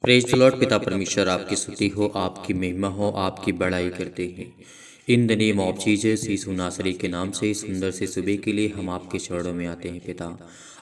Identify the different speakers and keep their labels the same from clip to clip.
Speaker 1: Praise the Lord. पिता परमेश्वर आपकी स्तुति हो, आपकी महिमा हो, आपकी बड़ाई करते हैं। In the name of Jesus यीशु नासरी के नाम से सुंदर से सुबह के लिए हम आपके चरणों में आते हैं पिता।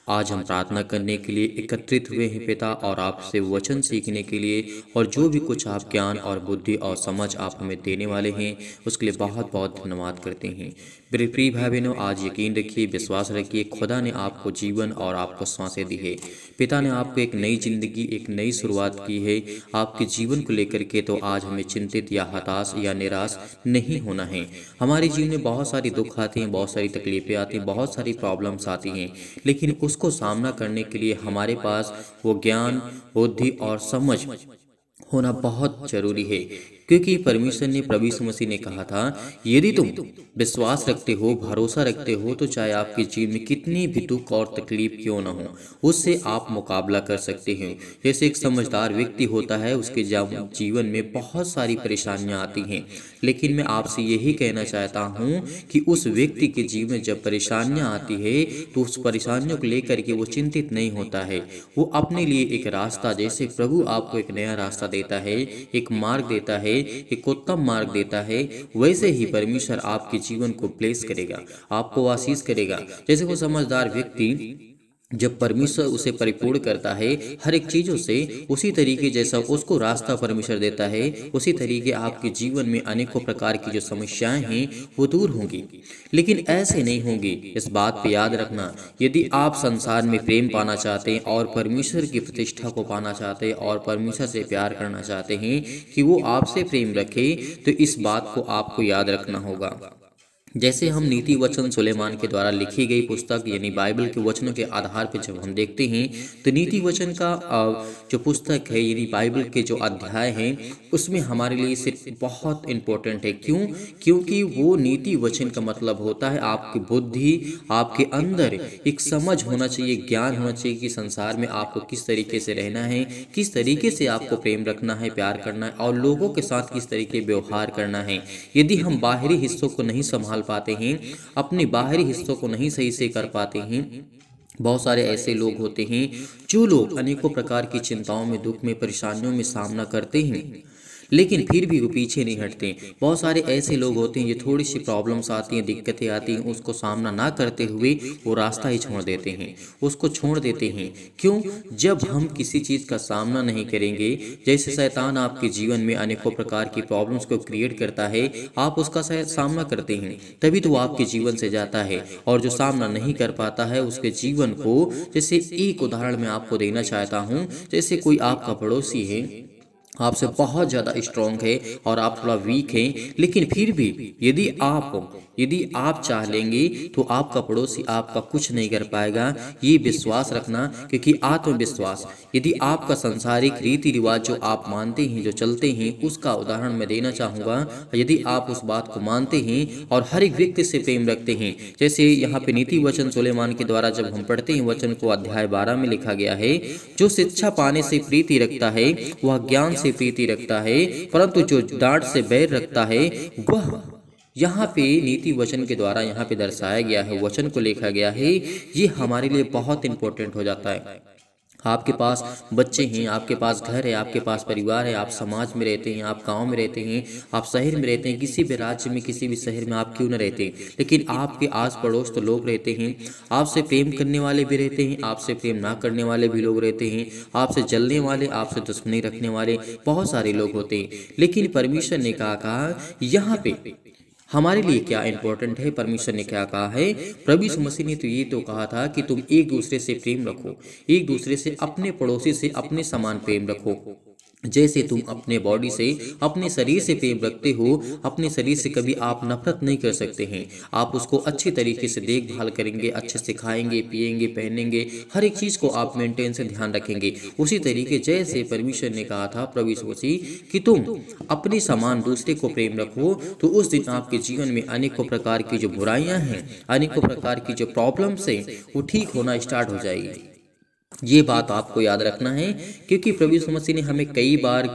Speaker 1: आज हम प्रार्थना करने के लिए एकत्रित हुए हैं पिता, और आपसे वचन सीखने के लिए, और जो भी कुछ आप ज्ञान और बुद्धि और समझ आप हमें देने वाले हैं उसके लिए बहुत बहुत धन्यवाद करते हैं। मेरे प्रिय भाई बहनों, आज यकीन रखिए, विश्वास रखिए, खुदा ने आपको जीवन और आपको सांसें दी है। पिता ने आपको एक नई जिंदगी, एक नई शुरुआत की है आपके जीवन को लेकर के। तो आज हमें चिंतित या हताश या निराश नहीं होना है। हमारे जीवन में बहुत सारी दुख आते हैं, बहुत सारी तकलीफें आती हैं, बहुत सारी प्रॉब्लम्स आती हैं, लेकिन उसको सामना करने के लिए हमारे पास वो ज्ञान, बुद्धि और समझ होना बहुत जरूरी है। क्योंकि परमेश्वर ने, प्रभु यीशु मसीह ने कहा था, यदि तुम विश्वास रखते हो, भरोसा रखते हो, तो चाहे आपके जीवन में कितनी भी दुख और तकलीफ क्यों ना हो, उससे आप मुकाबला कर सकते हैं। जैसे एक समझदार व्यक्ति होता है, उसके जीवन में बहुत सारी परेशानियां आती हैं, लेकिन मैं आपसे यही कहना चाहता हूँ कि उस व्यक्ति के जीवन में जब परेशानियां आती है तो उस परेशानियों को लेकर के वो चिंतित नहीं होता है। वो अपने लिए एक रास्ता, जैसे प्रभु आपको एक नया रास्ता देता है, एक मार्ग देता है, एक उत्तम मार्ग देता है, वैसे ही परमेश्वर आपके जीवन को ब्लेस करेगा, आपको आशीष करेगा। जैसे वो समझदार व्यक्ति, जब परमेश्वर उसे परिपूर्ण करता है हर एक चीजों से, उसी तरीके जैसा उसको रास्ता परमेश्वर देता है, उसी तरीके आपके जीवन में अनेकों प्रकार की जो समस्याएं हैं वो दूर होंगी। लेकिन ऐसे नहीं होंगी, इस बात पे याद रखना। यदि आप संसार में प्रेम पाना चाहते हैं और परमेश्वर की प्रतिष्ठा को पाना चाहते हैं और परमेश्वर से प्यार करना चाहते हैं कि वो आपसे प्रेम रखे, तो इस बात को आपको याद रखना होगा। जैसे हम नीति वचन सुलेमान के द्वारा लिखी गई पुस्तक यानी बाइबल के वचनों के आधार पर जब हम देखते हैं, तो नीति वचन का जो पुस्तक है यानी बाइबल के जो अध्याय हैं, उसमें हमारे लिए सिर्फ बहुत इम्पोर्टेंट है। क्यों? क्योंकि वो नीति वचन का मतलब होता है आपकी बुद्धि, आपके अंदर एक समझ होना चाहिए, ज्ञान होना चाहिए कि संसार में आपको किस तरीके से रहना है, किस तरीके से आपको प्रेम रखना है, प्यार करना है, और लोगों के साथ किस तरीके व्यवहार करना है। यदि हम बाहरी हिस्सों को नहीं संभाल पाते हैं, अपने बाहरी हिस्सों को नहीं सही से कर पाते हैं, बहुत सारे ऐसे लोग होते हैं जो लोग अनेकों प्रकार की चिंताओं में, दुख में, परेशानियों में सामना करते हैं, लेकिन फिर भी वो पीछे नहीं हटते। बहुत सारे ऐसे लोग होते हैं जो थोड़ी सी प्रॉब्लम्स आती हैं, दिक्कतें आती हैं, उसको सामना ना करते हुए वो रास्ता ही छोड़ देते हैं, उसको छोड़ देते हैं। क्यों? जब हम किसी चीज़ का सामना नहीं करेंगे, जैसे शैतान आपके जीवन में अनेकों प्रकार की प्रॉब्लम्स को क्रिएट करता है, आप उसका सामना करते हैं, तभी तो वो आपके जीवन से जाता है। और जो सामना नहीं कर पाता है उसके जीवन को, जैसे एक उदाहरण मैं आपको देना चाहता हूँ। जैसे कोई आपका पड़ोसी है, आपसे बहुत ज़्यादा स्ट्रांग है और आप थोड़ा वीक हैं, लेकिन फिर भी यदि आप चाह लेंगे तो आपका पड़ोसी आपका कुछ नहीं कर पाएगा। ये विश्वास रखना, क्योंकि आत्मविश्वास, यदि आपका सांसारिक रीति रिवाज जो आप मानते हैं, जो चलते हैं, उसका उदाहरण मैं देना चाहूँगा। यदि आप उस बात को मानते हैं और हर एक व्यक्ति से प्रेम रखते हैं, जैसे यहाँ पे नीति वचन सुलेमान के द्वारा जब हम पढ़ते हैं, वचन को अध्याय 12 में लिखा गया है, जो शिक्षा पाने से प्रीति रखता है वह ज्ञान से प्रीति रखता है, परंतु जो डांट से बैर रखता है वह, यहाँ पे नीति वचन के द्वारा यहाँ पे दर्शाया गया है, वचन को लिखा गया है, ये हमारे लिए बहुत इंपॉर्टेंट हो जाता है। आपके पास बच्चे हैं, आपके पास घर है, आपके पास परिवार है, आप समाज में रहते हैं, आप गांव में रहते हैं, आप शहर में रहते हैं, किसी भी राज्य में, किसी भी शहर में आप क्यों न रहते हैं, लेकिन आपके आस पड़ोस तो लोग रहते हैं। आपसे प्रेम करने वाले भी रहते हैं, आपसे प्रेम ना करने वाले भी लोग रहते हैं, आपसे जलने वाले, आपसे दुश्मनी रखने वाले बहुत सारे लोग होते हैं। लेकिन परमेश्वर ने कहा यहाँ पे हमारे लिए क्या इंपॉर्टेंट है, परमेश्वर ने क्या कहा है। प्रभु यीशु मसीह ने तो ये तो कहा था कि तुम एक दूसरे से प्रेम रखो, एक दूसरे से, अपने पड़ोसी से अपने समान प्रेम रखो। जैसे तुम अपने बॉडी से, अपने शरीर से प्रेम रखते हो, अपने शरीर से कभी आप नफरत नहीं कर सकते हैं। आप उसको अच्छे तरीके से देखभाल करेंगे, अच्छे से खाएंगे, पिएंगे, पहनेंगे, हर एक चीज़ को आप मेंटेन से ध्यान रखेंगे। उसी तरीके जैसे परमेश्वर ने कहा था प्रभु यीशु मसीह कि तुम अपने समान दूसरे को प्रेम रखो, तो उस दिन आपके जीवन में अनेकों प्रकार की जो बुराइयां हैं, अनेकों प्रकार की जो प्रॉब्लम्स हैं, वो ठीक होना स्टार्ट हो जाएगी। ये बात आपको याद रखना है, क्योंकि प्रभु यीशु मसीह ने हमें कई बार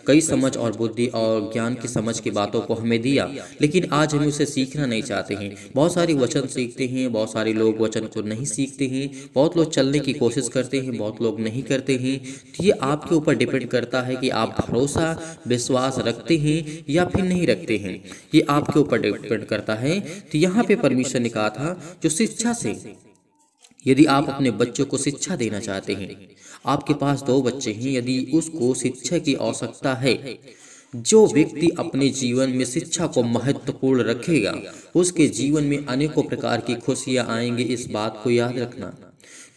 Speaker 1: कई समझ और बुद्धि और ज्ञान की समझ की बातों को हमें दिया, लेकिन आज हम उसे सीखना नहीं चाहते हैं। बहुत सारे वचन सीखते हैं, बहुत सारे लोग वचन को नहीं सीखते हैं, बहुत लोग चलने की कोशिश करते हैं, बहुत लोग नहीं करते हैं। तो ये आपके ऊपर डिपेंड करता है कि आप भरोसा विश्वास रखते हैं या फिर नहीं रखते हैं, ये आपके ऊपर डिपेंड करता है। तो यहाँ पे परमेश्वर ने कहा था, जो शिक्षा से, यदि आप अपने बच्चों को शिक्षा देना चाहते हैं, आपके पास 2 बच्चे हैं, यदि उसको शिक्षा की आवश्यकता है, जो व्यक्ति अपने जीवन में शिक्षा को महत्वपूर्ण रखेगा, उसके जीवन में अनेकों प्रकार की खुशियां आएंगी। इस बात को याद रखना,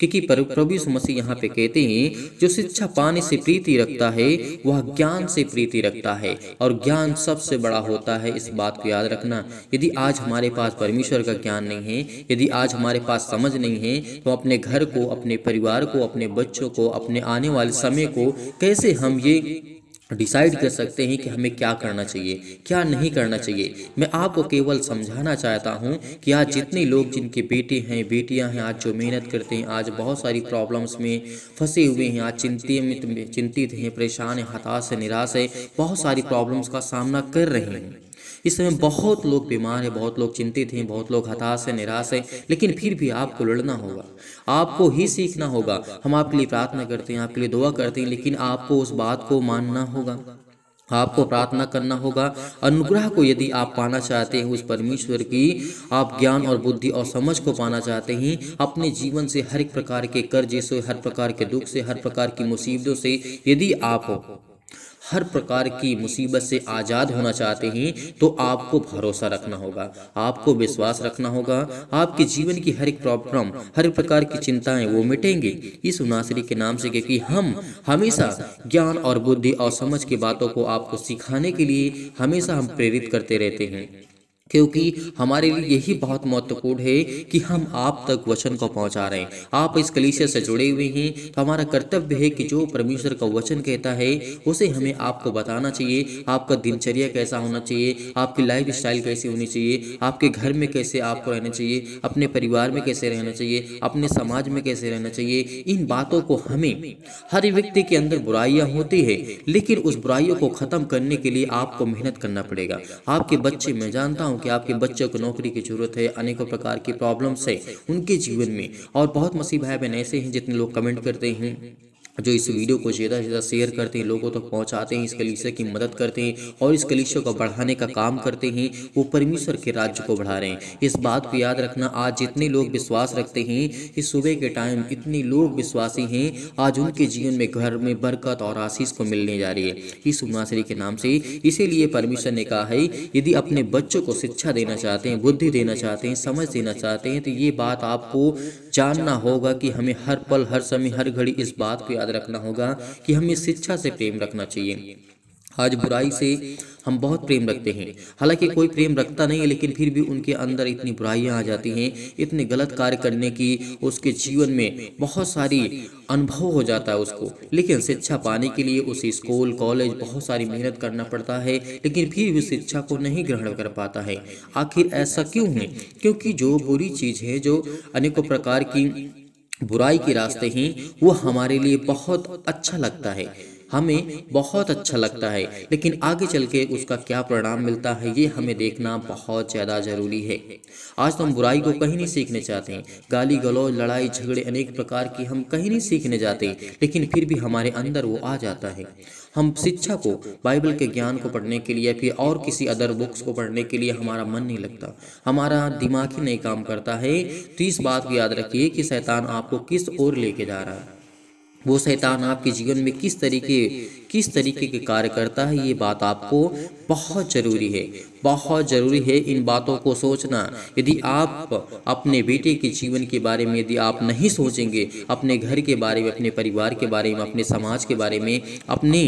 Speaker 1: क्योंकि प्रभु यीशु मसीह यहाँ पे कहते हैं, जो शिक्षा पाने से प्रीति रखता है वह ज्ञान से प्रीति रखता है, और ज्ञान सबसे बड़ा होता है। इस बात को याद रखना। यदि आज हमारे पास परमेश्वर का ज्ञान नहीं है, यदि आज हमारे पास समझ नहीं है, तो अपने घर को, अपने परिवार को, अपने बच्चों को, अपने आने वाले समय को कैसे हम ये डिसाइड कर सकते हैं कि हमें क्या करना चाहिए, क्या नहीं करना चाहिए। मैं आपको केवल समझाना चाहता हूं कि आज जितने लोग, जिनके बेटे हैं, बेटियां हैं, आज जो मेहनत करते हैं, आज बहुत सारी प्रॉब्लम्स में फंसे हुए हैं, आज चिंतित हैं, परेशान हैं, हताश है, निराश है, बहुत सारी प्रॉब्लम्स का सामना कर रहे हैं। इस समय बहुत लोग बीमार हैं, बहुत लोग चिंतित हैं, बहुत लोग हताश हैं, निराश हैं, लेकिन फिर भी आपको लड़ना होगा, आपको ही सीखना होगा। हम आपके लिए प्रार्थना करते हैं, आपके लिए दुआ करते हैं, लेकिन आपको उस बात को मानना होगा, आपको प्रार्थना करना होगा। अनुग्रह को यदि आप पाना चाहते हैं, उस परमेश्वर की, आप ज्ञान और बुद्धि और समझ को पाना चाहते हैं, अपने जीवन से हर एक प्रकार के कर्जे से, हर प्रकार के दुख से, हर प्रकार की मुसीबतों से, यदि आप हर प्रकार की मुसीबत से आज़ाद होना चाहते हैं, तो आपको भरोसा रखना होगा, आपको विश्वास रखना होगा। आपके जीवन की हर एक प्रॉब्लम, हर प्रकार की चिंताएं वो मिटेंगी यीशु नासरी के नाम से, क्योंकि हम हमेशा ज्ञान और बुद्धि और समझ की बातों को आपको सिखाने के लिए हमेशा हम प्रेरित करते रहते हैं, क्योंकि हमारे लिए यही बहुत महत्वपूर्ण है कि हम आप तक वचन को पहुंचा रहे हैं। आप इस कलीसिया से जुड़े हुए हैं, तो हमारा कर्तव्य है कि जो परमेश्वर का वचन कहता है उसे हमें आपको बताना चाहिए। आपका दिनचर्या कैसा होना चाहिए, आपकी लाइफ स्टाइल कैसी होनी चाहिए, आपके घर में कैसे आपको रहना चाहिए, अपने परिवार में कैसे रहना चाहिए, अपने समाज में कैसे रहना चाहिए। इन बातों को हमें, हर व्यक्ति के अंदर बुराइयां होती है, लेकिन उस बुराइयों को खत्म करने के लिए आपको मेहनत करना पड़ेगा। आपके बच्चे, मैं जानता हूं कि आपके बच्चों को नौकरी की जरूरत है, अनेकों प्रकार की प्रॉब्लम्स है उनके जीवन में, और बहुत मसीह भाई बहन ऐसे हैं जितने लोग कमेंट करते हैं, जो इस वीडियो को ज़्यादा से ज़्यादा शेयर करते हैं, लोगों तक पहुंचाते हैं, इस कलीसिया की मदद करते हैं और इस कलीसिया को बढ़ाने का काम करते हैं, वो परमेश्वर के राज्य को बढ़ा रहे हैं। इस बात को याद रखना। आज जितने लोग विश्वास रखते हैं, इस सुबह के टाइम इतने लोग विश्वासी हैं, आज उनके जीवन में घर में बरकत और आशीष को मिलने जा रही है यीशु नासरी के नाम से। इसीलिए परमेश्वर ने कहा है, यदि अपने बच्चों को शिक्षा देना चाहते हैं, बुद्धि देना चाहते हैं, समझ देना चाहते हैं, तो ये बात आपको जानना होगा कि हमें हर पल, हर समय, हर घड़ी इस बात को याद रखना होगा कि हमें शिक्षा से प्रेम रखना चाहिए। आज बुराई से हम बहुत प्रेम रखते हैं, हालांकि कोई प्रेम रखता नहीं है, लेकिन फिर भी उनके अंदर इतनी बुराइयां आ जाती हैं, इतने गलत कार्य करने की उसके जीवन में बहुत सारी अनुभव हो जाता है उसको। लेकिन शिक्षा पाने के लिए उसे स्कूल, कॉलेज, बहुत सारी मेहनत करना पड़ता है, लेकिन फिर भी शिक्षा को नहीं ग्रहण कर पाता है। आखिर ऐसा क्यों है? क्योंकि जो बुरी चीज़ है, जो अनेकों प्रकार की बुराई के रास्ते हैं, वो हमारे लिए बहुत अच्छा लगता है, हमें बहुत अच्छा लगता है, लेकिन आगे चल के उसका क्या परिणाम मिलता है ये हमें देखना बहुत ज़्यादा ज़रूरी है। आज तो हम बुराई को कहीं नहीं सीखने चाहते हैं, गाली गलौज, लड़ाई झगड़े, अनेक प्रकार की हम कहीं नहीं सीखने जाते, लेकिन फिर भी हमारे अंदर वो आ जाता है। हम शिक्षा को, बाइबल के ज्ञान को पढ़ने के लिए, फिर और किसी अदर बुक्स को पढ़ने के लिए हमारा मन नहीं लगता, हमारा दिमाग ही नहीं काम करता है। तो इस बात को याद रखिए कि शैतान आपको किस ओर लेके जा रहा है, वो शैतान आपके जीवन में किस तरीके के कार्य करता है, ये बात आपको बहुत ज़रूरी है, बहुत ज़रूरी है इन बातों को सोचना। यदि आप अपने बेटे के जीवन के बारे में यदि आप नहीं सोचेंगे, अपने घर के बारे में, अपने परिवार के बारे में, अपने समाज के बारे में, अपने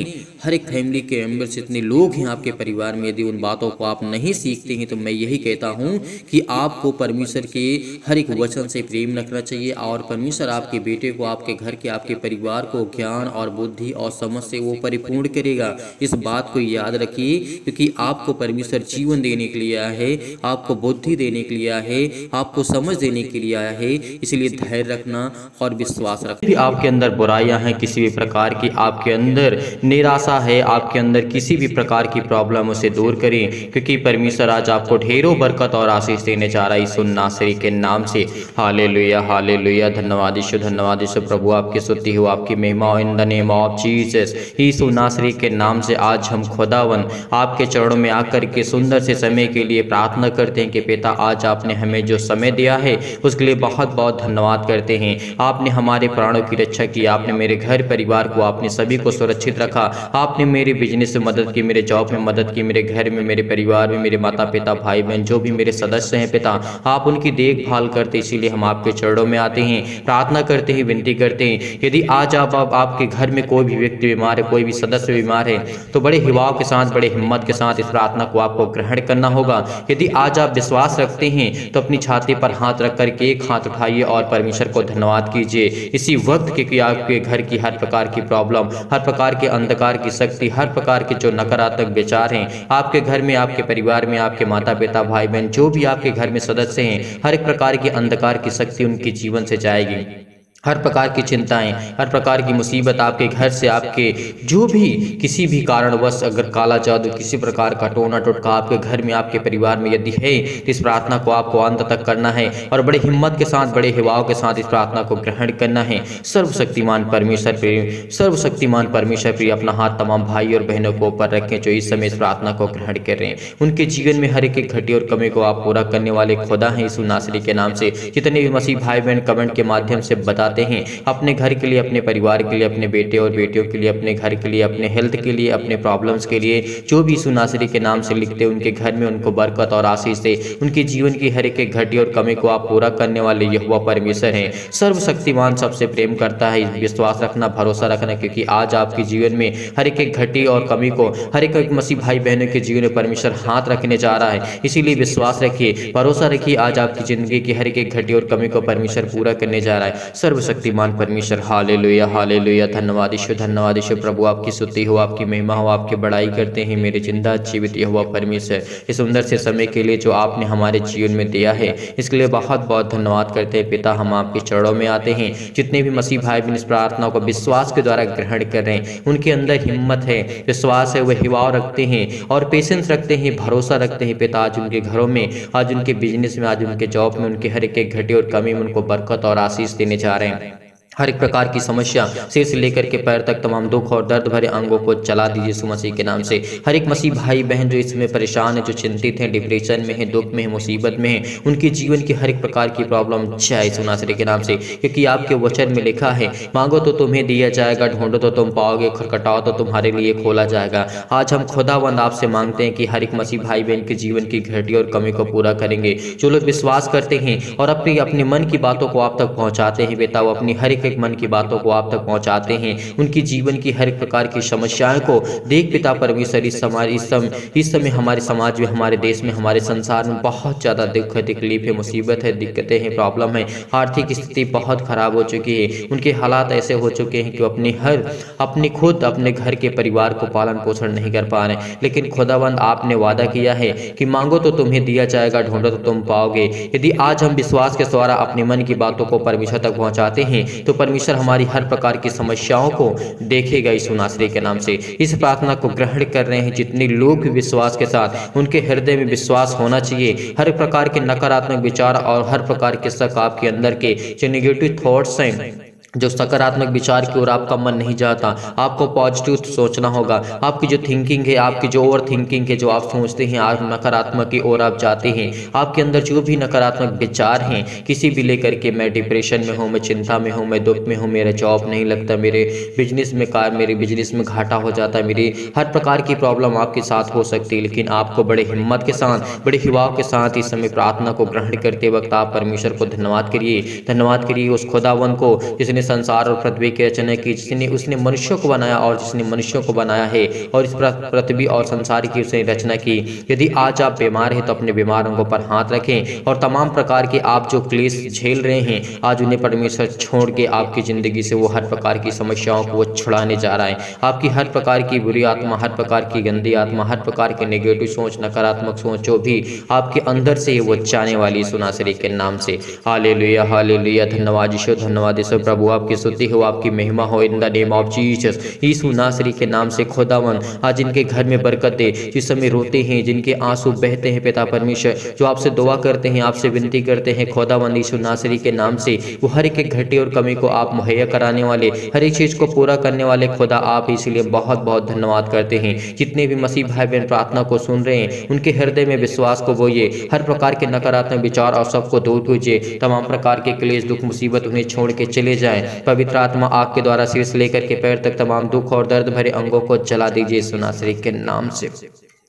Speaker 1: हर एक फैमिली के मेंबर जितने लोग हैं आपके परिवार में, यदि उन बातों को आप नहीं सीखते हैं, तो मैं यही कहता हूँ कि आपको परमेश्वर के हर एक वचन से प्रेम रखना चाहिए, और परमेश्वर आपके बेटे को, आपके घर के, आपके परिवार को ज्ञान और बुद्धि और समझ से वो परिपूर्ण करेगा। इस बात को याद रखिए, क्योंकि आपको परमेश्वर जीवन देने के लिए आया है, आपको बुद्धि देने के लिए आया है, आपको समझ देने के लिए आया है। इसलिए धैर्य रखना और विश्वास रखना। भी आपके अंदर बुराइयां हैं, किसी भी प्रकार की आपके अंदर निराशा है, आपके अंदर किसी भी प्रकार की प्रॉब्लम उसे दूर करें, क्योंकि परमेश्वर आज आपको ढेरों बरकत और आशीष देने जा रहा है यीशु नासरी के नाम से। हालेलुया हालेलुया। धन्यवाद यीशु प्रभु, आपकी स्तुति हो, आपकी महिमा हो in the name of Jesus. यीशु नासरी के नाम से आज हम खुदावन आपके चरणों में आकर के सुंदर से समय के लिए प्रार्थना करते हैं कि पिता आज आपने हमें जो समय दिया है उसके लिए बहुत बहुत धन्यवाद करते हैं। आपने हमारे प्राणों की रक्षा की, आपने मेरे घर परिवार को, आपने सभी को सुरक्षित रखा, आपने मेरे बिजनेस में मदद की, मेरे जॉब में मदद की, मेरे घर में, मेरे परिवार में, मेरे माता पिता भाई बहन जो भी मेरे सदस्य हैं पिता, आप उनकी देखभाल करते। इसीलिए हम आपके चरणों में आते हैं, प्रार्थना करते हैं, विनती करते हैं। यदि आज आपके घर में कोई भी व्यक्ति बीमार है, कोई भी सदस्य बीमार है, तो बड़े हिवाव के साथ, बड़े हिम्मत के साथ इस प्रार्थना को आपको ग्रहण करना होगा। यदि आज आप विश्वास रखते हैं तो अपनी छाती पर हाथ रख करके एक हाथ उठाइए और परमेश्वर को धन्यवाद कीजिए इसी वक्त के कि आपके घर की हर प्रकार की प्रॉब्लम, हर प्रकार के अंधकार की शक्ति, हर प्रकार के जो नकारात्मक विचार हैं आपके घर में, आपके परिवार में, आपके माता पिता भाई बहन जो भी आपके घर में सदस्य हैं, हर एक प्रकार की अंधकार की शक्ति उनके जीवन से जाएगी। हर प्रकार की चिंताएं, हर प्रकार की मुसीबत आपके घर से, आपके जो भी किसी भी कारणवश अगर काला जादू, किसी प्रकार का टोना टोटका आपके घर में, आपके परिवार में यदि है, तो इस प्रार्थना को आपको अंत तक करना है और बड़े हिम्मत के साथ, बड़े हिवाव के साथ इस प्रार्थना को ग्रहण करना है। सर्वशक्तिमान परमेश्वर प्रिय, सर्वशक्तिमान परमेश्वर प्रिय अपना हाथ तमाम भाई और बहनों को ऊपर रखें जो इस समय इस प्रार्थना को ग्रहण कर रहे हैं। उनके जीवन में हर एक घटी और कमी को आप पूरा करने वाले खुदा हैं यीशु नासरी के नाम से। जितने भी मसीह भाई बहन कमेंट के माध्यम से बताते हैं अपने घर के लिए, अपने परिवार के लिए, अपने बेटे और बेटियों के लिए, अपने घर के लिए, अपने हेल्थ के लिए, अपने प्रॉब्लम्स के लिए, जो भी यीशु नासरी के नाम से लिखते उनके घर में उनको बरकत और आशीष दे। उनके जीवन की हर एक घटी और कमी को आप पूरा करने वाले यहोवा परमेश्वर हैं। सर्वशक्तिमान सबसे प्रेम करता है, विश्वास रखना, भरोसा रखना, क्योंकि आज आपके जीवन में हर एक घटी और कमी को, हर एक मसीह भाई बहनों के जीवन में परमेश्वर हाथ रखने जा रहा है। इसीलिए विश्वास रखिए, भरोसा रखिए, आज आपकी जिंदगी की हर एक घटी और कमी को परमेश्वर पूरा करने जा रहा है। सर्वशक्तिमान परमेश्वर हालेलुया हालेलुया। धन्यवाद ईश्वर प्रभु, आपकी स्तुति हो, आपकी महिमा हो, आपकी बड़ाई करते हैं मेरे जिंदा जीवित यहोवा परमेश्वर इस सुंदर से समय के लिए जो आपने हमारे जीवन में दिया है, इसके लिए बहुत बहुत धन्यवाद करते हैं पिता। हम आपके चरणों में आते हैं। जितने भी मसीह भाई बहन इस प्रार्थना को विश्वास के द्वारा ग्रहण कर रहे हैं, उनके अंदर हिम्मत है, विश्वास है, वह हिवाव रखते हैं और पेशेंस रखते हैं, भरोसा रखते हैं पिता। आज उनके घरों में, आज उनके बिजनेस में, आज उनके जॉब में, उनके हर एक घटी और कमी में उनको बरकत और आशीष देने जा रहे हैं। हर एक प्रकार की समस्या सिर से लेकर के पैर तक तमाम दुख और दर्द भरे अंगों को चला दीजिए यीशु मसीह के नाम से। हर एक मसीह भाई बहन जो इसमें परेशान है, जो चिंतित हैं, डिप्रेशन में है, दुख में है, मुसीबत में है, उनके जीवन की हर एक प्रकार की प्रॉब्लम चाहे यीशु नासरी के नाम से, क्योंकि आपके वचन में लिखा है मांगो तो तुम्हें दिया जाएगा, ढूंढो तो तुम पाओगे, खटखटाओ तो तुम्हारे लिए खोला जाएगा। आज हम खुदावंद आपसे मांगते हैं कि हर एक मसीह भाई बहन के जीवन की घटी और कमी को पूरा करेंगे। जो लोग विश्वास करते हैं और अपने मन की बातों को आप तक पहुँचाते हैं बेटा, वो अपनी हर एक मन की बातों को आप तक पहुंचाते हैं, उनकी जीवन की हर एक प्रकार की समस्याओं को देख पिता परमेश्वर इस समय हमारे समाज में, हमारे देश में, हमारे संसार में बहुत ज़्यादा दुख है, तकलीफ है, मुसीबत है, दिक्कतें हैं, प्रॉब्लम है, आर्थिक स्थिति बहुत खराब हो चुकी है, उनके हालात ऐसे हो चुके हैं कि अपने खुद अपने घर के परिवार को पालन पोषण नहीं कर पा रहे। लेकिन खुदावंद आपने वादा किया है कि मांगो तो तुम्हें दिया जाएगा, ढूंढो तो तुम पाओगे। यदि आज हम विश्वास के द्वारा अपने मन की बातों को परमेश्वर तक पहुंचाते हैं तो परमेश्वर हमारी हर प्रकार की समस्याओं को देखेगा यीशु नासरी के नाम से। इस प्रार्थना को ग्रहण कर रहे हैं जितने लोग भी विश्वास के साथ, उनके हृदय में विश्वास होना चाहिए। हर प्रकार के नकारात्मक विचार और हर प्रकार के शक आपके अंदर के जो नेगेटिव थॉट्स हैं, जो सकारात्मक विचार की ओर आपका मन नहीं जाता, आपको पॉजिटिव सोचना होगा। आपकी जो थिंकिंग है, आपकी जो ओवर थिंकिंग है, जो आप सोचते हैं आप नकारात्मक की ओर आप जाते हैं, आपके अंदर जो भी नकारात्मक विचार हैं किसी भी लेकर के, मैं डिप्रेशन में हूँ, मैं चिंता में हूँ, मैं दुख में हूँ, मेरा जॉब नहीं लगता, मेरे बिजनेस में घाटा हो जाता है, मेरी हर प्रकार की प्रॉब्लम आपके साथ हो सकती है। लेकिन आपको बड़े हिम्मत के साथ, बड़े हिवाव के साथ इस समय प्रार्थना को ग्रहण करते वक्त आप परमेश्वर को धन्यवाद करिए उस खुदावन को जिसने संसार और पृथ्वी की रचना की, जिसने उसने मनुष्यों को बनाया और जिसने मनुष्यों को बनाया है और इस पृथ्वी और संसार की उसने रचना की। यदि आज आप बीमार हैं तो अपने बीमार अंगों पर हाथ रखें और तमाम प्रकार के आप जो क्लेश झेल रहे हैं आज उन्हें परमेश्वर छोड़ के आपकी ज़िंदगी से वो हर प्रकार की समस्याओं को वो छुड़ाने जा रहा है। आपकी हर प्रकार की बुरी आत्मा, हर प्रकार की गंदी आत्मा, हर प्रकार की नेगेटिव सोच, नकारात्मक सोच जो भी आपके अंदर से वो जाने वाली यीशु नासरी के नाम से। हालेलुया हालेलुया। धन्यवाद यीशु, धन्यवाद यीशु। प्रभु आपकी स्तुति हो, आपकी महिमा हो in the name of Jesus. यीशु नासरी के नाम से खुदावन आज इनके घर में बरकत दे, जिस समय रोते हैं, जिनके आंसू बहते हैं पिता परमेश्वर, जो आपसे दुआ करते हैं, आपसे विनती करते हैं खुदावन यीशु नासरी के नाम से, वो हर एक घटी और कमी को आप मुहैया कराने वाले, हर एक चीज़ को पूरा करने वाले खुदा आप, इसलिए बहुत बहुत धन्यवाद करते हैं। जितने भी मसीह भाई बहन प्रार्थना को सुन रहे हैं उनके हृदय में विश्वास को बोइए, हर प्रकार के नकारात्मक विचार और सबको दूर कीजिए, तमाम प्रकार के क्लेश दुख मुसीबत उन्हें छोड़ के चले जाएं। पवित्र आत्मा आग के द्वारा सिर से लेकर के पैर तक तमाम दुख और दर्द भरे अंगों को जला दीजिए यीशु नासरी के नाम से।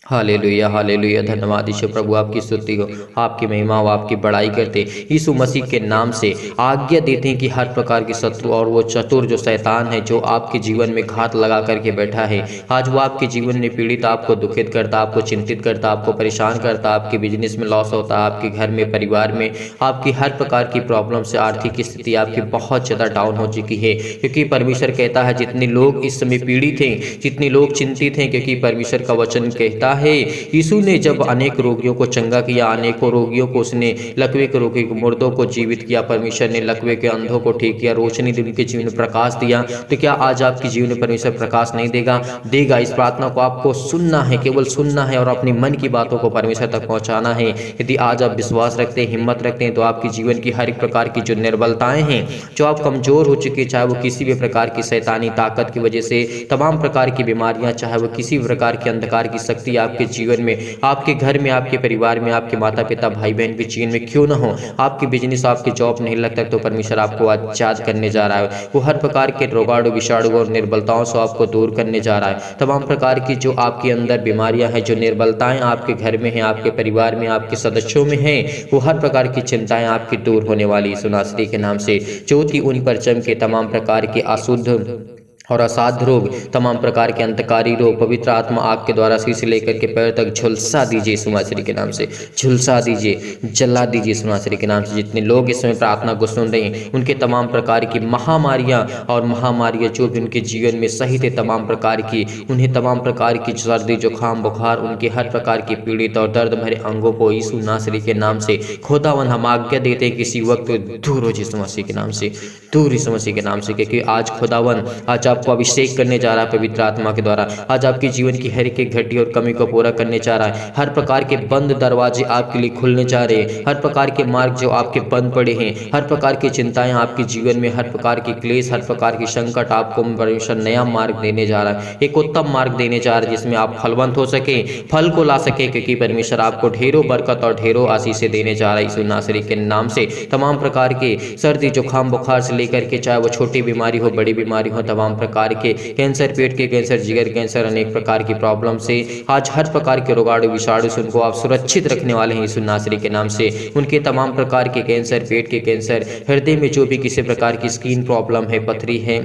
Speaker 1: हालेलुया हालेलुया। धन्यवाद यीशु। प्रभु आपकी स्तुति हो, आपकी महिमा हो, आपकी बड़ाई करते यीशु मसीह के नाम से आज्ञा देते हैं कि हर प्रकार के शत्रु और वो चतुर जो शैतान है जो आपके जीवन में घात लगा करके बैठा है, आज वो आपके जीवन में पीड़ित, आपको दुखित करता, आपको चिंतित करता, आपको परेशान करता, आपके बिजनेस में लॉस होता, आपके घर में परिवार में आपकी हर प्रकार की प्रॉब्लम से आर्थिक स्थिति आपकी बहुत ज़्यादा डाउन हो चुकी है। क्योंकि परमेश्वर कहता है जितने लोग इस समय पीड़ित हैं, जितने लोग चिंतित हैं, क्योंकि परमेश्वर का वचन कहता है यीशु ने जब अनेक रोगियों को चंगा किया, अनेकों रोगियों को उसने, लकवे के रोगी को, मुर्दों को जीवित किया, परमेश्वर ने लकवे के अंधों को ठीक किया, रोशनी दी, उनके जीवन में प्रकाश दिया, तो क्या आज आपके जीवन में परमेश्वर प्रकाश नहीं देगा? देगा। इस प्रार्थना को आपको सुनना है, केवल सुनना है और अपनी मन की बातों को परमेश्वर तक पहुंचाना है। यदि आज आप विश्वास रखते हैं, हिम्मत रखते हैं, तो आपके जीवन की हर एक प्रकार की जो निर्बलताएं हैं, जो आप कमजोर हो चुके, चाहे वो किसी भी प्रकार की शैतानी ताकत की वजह से, तमाम प्रकार की बीमारियां, चाहे वो किसी भी प्रकार की अंधकार की शक्ति आपके जीवन में, आपके घर में, आपके परिवार में, आपके माता पिता भाई बहन के जीवन में क्यों ना हो, आपकी बिजनेस, आपकी जॉब नहीं लगता, तो परमेश्वर आपको आजाद करने जा रहा है। वो हर प्रकार के रोगाणु, विषाणु और निर्बलताओं से आपको दूर करने जा रहा है। तमाम प्रकार की जो आपके अंदर बीमारियां हैं, जो निर्बलताएं आपके घर में हैं, आपके परिवार में, आपके सदस्यों में हैं, वो हर प्रकार की चिंताएं आपकी दूर होने वाली यीशु नासरी के नाम से। ज्योति उन पर चमके, तमाम प्रकार के अशुद्ध और असाध्य रोग, तमाम प्रकार के अंतकारी रोग, पवित्र आत्मा आग के द्वारा सिर से लेकर के पैर तक झुलसा दीजिए यीशु नासरी के नाम से, झुलसा दीजिए, जला दीजिए यीशु नासरी के नाम से। जितने लोग इस समय प्रार्थना को सुन रहे हैं उनके तमाम प्रकार की महामारियां और महामारियां जो भी उनके जीवन में सहित है, तमाम प्रकार की, उन्हें तमाम प्रकार की सर्दी, जुकाम, बुखार, उनके हर प्रकार की पीड़ित और दर्द भरे अंगों को यीशु नासरी के नाम से खुदावन हम आज्ञा देते हैं किसी वक्त दूर हो यीशु मसीह के नाम से, दूर यीशु मसीह के नाम से। क्योंकि आज खुदावन आज आपको अभिषेक करने जा रहा है पवित्र आत्मा के द्वारा, आज आपके जीवन की हर एक घटी और कमी को पूरा करने जा रहा है। हर प्रकार के बंद दरवाजे आपके लिए खुलने जा रहे हैं, हर प्रकार के मार्ग जो आपके बंद पड़े हैं, हर प्रकार की चिंताएं आपके जीवन में, हर प्रकार की क्लेश, हर प्रकार की संकट, आपको परमेश्वर नया मार्ग देने जा रहा है, एक उत्तम मार्ग देने जा रहा है जिसमें आप फलवंत हो सके, फल को ला सके। क्योंकि परमेश्वर आपको ढेरों बरकत और ढेरों आशीष देने जा रहा है यीशु नासरी के नाम से। तमाम प्रकार के सर्दी, जुकाम, बुखार से लेकर के, चाहे वो छोटी बीमारी हो, बड़ी बीमारी हो, तमाम प्रकार के कैंसर, पेट के कैंसर, जिगर कैंसर, अनेक प्रकार की प्रॉब्लम से आज हर प्रकार के रोगाणु, विषाणु से उनको आप सुरक्षित रखने वाले हैं यीशु नासरी के नाम से। उनके तमाम प्रकार के कैंसर, पेट के कैंसर, हृदय में जो भी किसी प्रकार की स्किन प्रॉब्लम है, पथरी है,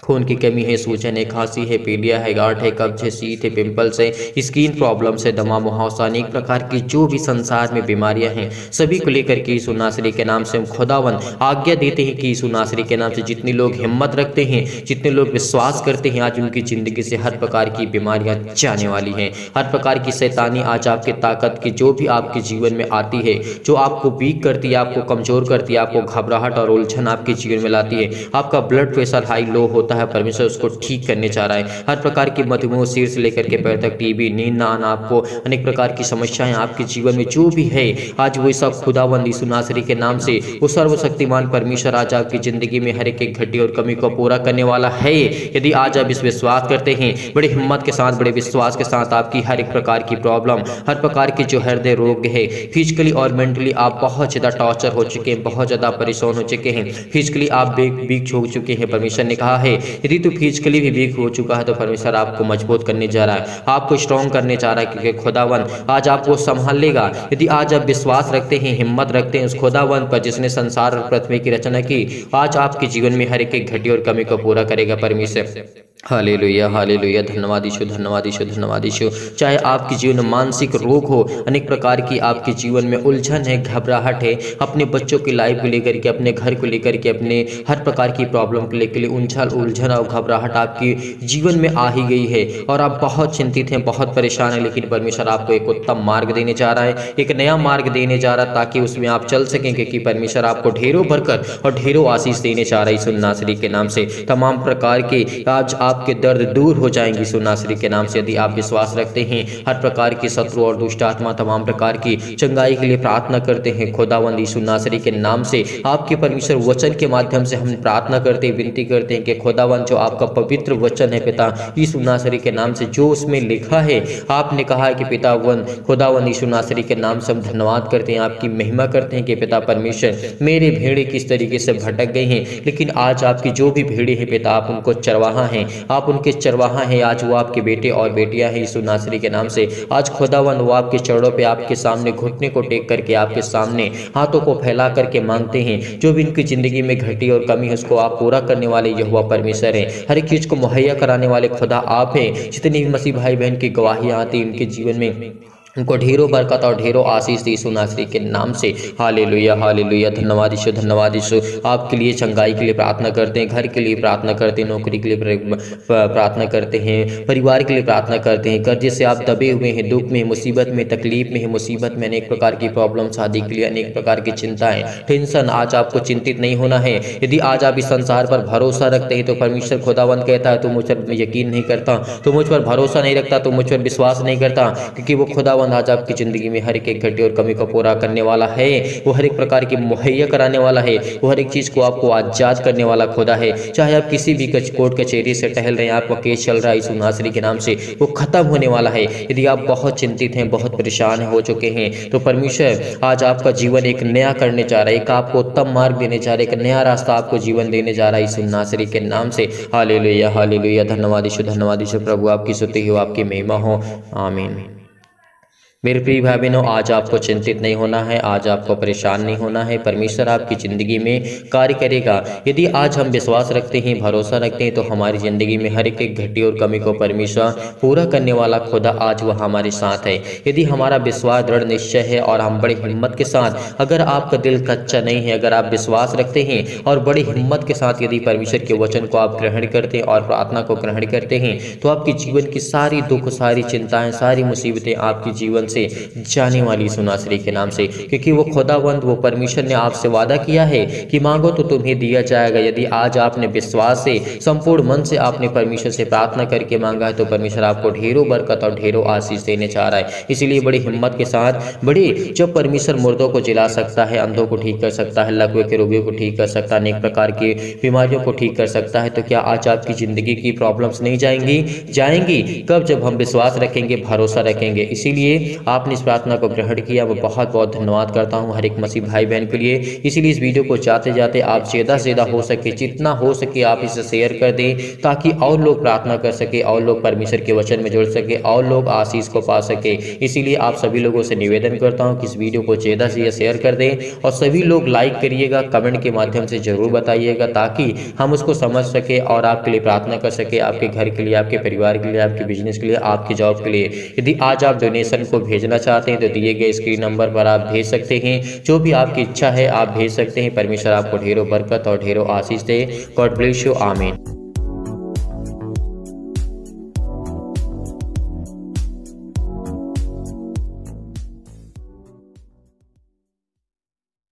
Speaker 1: खून की कमी है, सूजन है, खांसी है, पीलिया है, गांठ है, कब्ज है, शीत है, पिंपल्स है, स्किन प्रॉब्लम से, दमा, मुहावसा, अनेक प्रकार की जो भी संसार में बीमारियां हैं, सभी को लेकर के यीशु नासरी के नाम से हम खुदावन आज्ञा देते हैं कि यीशु नासरी के नाम से जितने लोग हिम्मत रखते हैं, जितने लोग विश्वास करते हैं, आज उनकी जिंदगी से हर प्रकार की बीमारियां जाने वाली हैं। हर प्रकार की शैतानी आज आपके ताकत की जो भी आपके जीवन में आती है, जो आपको वीक करती है, आपको कमजोर करती है, आपको घबराहट और उलझन आपके जीवन में लाती है, आपका ब्लड प्रेशर हाई लो होता है, परमेश्वर उसको ठीक करने चाह रहा है। हर प्रकार की मधुमेह, सिर से लेकर के पैर तक, टीबी, नींद ना आना, आपको अनेक प्रकार की समस्याएं आपके जीवन में जो भी है, आज वो सब खुदावंद यीशु नासरी के नाम से वो सर्वशक्तिमान परमेश्वर आज आपकी जिंदगी में हर एक घटी और कमी को पूरा करने वाला है। यदि आज आप इस विश्वास करते हैं, बड़ी हिम्मत के साथ, बड़े विश्वास के साथ, आपकी हर एक प्रकार की प्रॉब्लम, हर प्रकार की जो हृदय रोग है, फिजिकली और मेंटली आप बहुत ज्यादा टॉर्चर हो चुके हैं, बहुत ज्यादा परेशान हो चुके हैं, फिजिकली आप वीक हो चुके हैं, परमेश्वर ने कहा है यदि तू फिजिकली भी वीक हो चुका है तो परमेश्वर आपको मजबूत करने जा रहा है, आपको स्ट्रॉन्ग करने जा रहा है, क्योंकि खुदावन आज आपको संभाल लेगा। यदि आज आप विश्वास रखते हैं, हिम्मत रखते हैं उस खुदावन पर जिसने संसार और पृथ्वी की रचना की, आज आपके जीवन में हर एक घटी और कमी को पूरा करेगा परमेश्वर। हालेलुया हालेलुया, धन्यवाद यीशु, धन्यवाद यीशु, धन्यवाद यीशु। चाहे आपके जीवन में मानसिक रोग हो, अनेक प्रकार की आपके जीवन में उलझन है, घबराहट है, अपने बच्चों की लाइफ को लेकर के, अपने घर को लेकर के, अपने हर प्रकार की प्रॉब्लम को लेकर उलझन और घबराहट आपके जीवन में आ ही गई है और आप बहुत चिंतित हैं, बहुत परेशान हैं, लेकिन परमेश्वर आपको एक उत्तम मार्ग देने जा रहा है, एक नया मार्ग देने जा रहा है ताकि उसमें आप चल सकें, क्योंकि परमेश्वर आपको ढेरों भरकर और ढेरों आशीष देने जा रहा है यीशु नासरी के नाम से। तमाम प्रकार के आज आपके दर्द दूर हो जाएंगे यीशु नासरी के नाम से। यदि आप विश्वास रखते हैं, हर प्रकार की शत्रु और दुष्ट आत्मा तमाम प्रकार की चंगाई के लिए प्रार्थना करते हैं खुदावंद यीशु नासरी के नाम से। आपके परमेश्वर वचन के माध्यम से हम प्रार्थना करते हैं, विनती करते हैं कि खुदावंद जो आपका पवित्र वचन है पिता यीशु नासरी के नाम से, जो उसमें लिखा है, आपने कहा है कि पितावन खुदावंद यीशु नासरी के नाम से हम धन्यवाद करते हैं, आपकी महिमा करते हैं कि पिता परमेश्वर मेरे भेड़े किस तरीके से भटक गई हैं, लेकिन आज आपकी जो भी भेड़े हैं पिता आप उनको चरवाहा हैं, आप उनके चरवाहा हैं। आज वो आपके बेटे और बेटियां हैं यीशु नासरी के नाम से। आज खुदावंद वो आपके चरणों पे आपके सामने घुटने को टेक करके आपके सामने हाथों को फैला करके मांगते हैं, जो भी इनकी जिंदगी में घटी और कमी है उसको आप पूरा करने वाले यहोवा परमेश्वर हैं। हर एक चीज को मुहैया कराने वाले खुदा आप हैं। जितनी भी मसीह भाई बहन की गवाहियां आती उनके जीवन में उनको ढेरों बरकत और ढेरों आशीष यीशु नासरी के नाम से। हालेलुया हालेलुया, धन्यवाद यीशु, धन्यवाद यीशु। आपके लिए चंगाई के लिए प्रार्थना करते हैं, घर के लिए प्रार्थना करते हैं, नौकरी के लिए प्रार्थना करते हैं, परिवार के लिए प्रार्थना करते हैं। कर्जे से आप दबे हुए हैं, दुख में, मुसीबत में, तकलीफ में है, मुसीबत में, अनेक प्रकार की प्रॉब्लम, शादी के लिए अनेक प्रकार की चिंताएं, टेंशन, आज आपको चिंतित नहीं होना है। यदि आज आप इस संसार पर भरोसा रखते हैं तो परमेश्वर खुदावंद कहता है, तू मुझ पर यकीन नहीं करता, तो मुझ पर भरोसा नहीं रखता, तो मुझ पर विश्वास नहीं करता, क्योंकि वो खुदावंद आज आपकी जिंदगी में हर एक घटी और कमी को पूरा करने वाला है। वो हर एक प्रकार की मुहैया कराने वाला है, वो हर एक चीज को आपको आजाद करने वाला खुदा है। चाहे आप किसी भी कोर्ट कचहरी से टहल रहे हैं, आपका केस चल रहा है यीशु नासरी के नाम से, वो खत्म होने वाला है। यदि आप बहुत चिंतित हैं, बहुत परेशान हो चुके हैं, तो परमेश्वर आज आपका जीवन एक नया करने जा रहा है, एक आपको उत्तम मार्ग देने जा रहा है, एक नया रास्ता आपको जीवन देने जा रहा है यीशु नासरी के नाम से। हालेलुया हालेलुया, धन्यवाद यीशु, धन्यवाद यीशु। प्रभु आपकी स्तुति हो, आपकी महिमा हो, आमीन। मेरे प्रिय भाई बहनों, आज आपको चिंतित नहीं होना है, आज आपको परेशान नहीं होना है। परमेश्वर आपकी ज़िंदगी में कार्य करेगा। यदि आज हम विश्वास रखते हैं, भरोसा रखते हैं, तो हमारी ज़िंदगी में हर एक घटी और कमी को परमेश्वर पूरा करने वाला खुदा आज वह हमारे साथ है। यदि हमारा विश्वास दृढ़ निश्चय है और हम बड़ी हिम्मत के साथ, अगर आपका दिल कच्चा नहीं है, अगर आप विश्वास रखते हैं और बड़ी हिम्मत के साथ यदि परमेश्वर के वचन को आप ग्रहण करते हैं और प्रार्थना को ग्रहण करते हैं, तो आपके जीवन की सारी दुख, सारी चिंताएं, सारी मुसीबतें आपके जीवन से जाने वाली यीशु नासरी के नाम से। क्योंकि वो खुदावंद, वो परमेश्वर ने आपसे वादा किया है कि मांगो तो तुम्हें दिया जाएगा। यदि आज आपने विश्वास से, संपूर्ण मन से आपने परमेश्वर से प्रार्थना करके मांगा है, तो परमेश्वर आपको ढेरों बरकत और ढेरों आशीष देने चाह रहा है। इसीलिए बड़ी हिम्मत के साथ, जब परमेश्वर मुर्दों को जिला सकता है, अंधों को ठीक कर सकता है, लकवे के रोगियों को ठीक कर सकता है, अनेक प्रकार की बीमारियों को ठीक कर सकता है, तो क्या आज आपकी जिंदगी की प्रॉब्लम्स नहीं जाएंगी? कब? जब हम विश्वास रखेंगे, भरोसा रखेंगे। इसीलिए आपने इस प्रार्थना को ग्रहण किया, मैं बहुत बहुत धन्यवाद करता हूं हर एक मसीह भाई बहन के लिए। इसीलिए इस वीडियो को जाते जाते आप ज़्यादा से ज़्यादा हो सके, जितना हो सके आप इसे शेयर कर दें, ताकि और लोग प्रार्थना कर सके, और लोग परमेश्वर के वचन में जुड़ सके, और लोग आशीष को पा सके। इसीलिए आप सभी लोगों से निवेदन करता हूँ कि इस वीडियो को ज़्यादा से ज़्यादा शेयर कर दें, और सभी लोग लाइक करिएगा, कमेंट के माध्यम से जरूर बताइएगा, ताकि हम उसको समझ सके और आपके लिए प्रार्थना कर सके, आपके घर के लिए, आपके परिवार के लिए, आपके बिजनेस के लिए, आपकी जॉब के लिए। यदि आज आप डोनेशन को भेजना चाहते हैं तो दिए गए स्क्रीन नंबर पर आप भेज सकते हैं। जो भी आपकी इच्छा है आप भेज सकते हैं। परमेश्वर आपको ढेरों बरकत और ढेरों आशीष दे। गॉड ब्लेस यू, आमीन।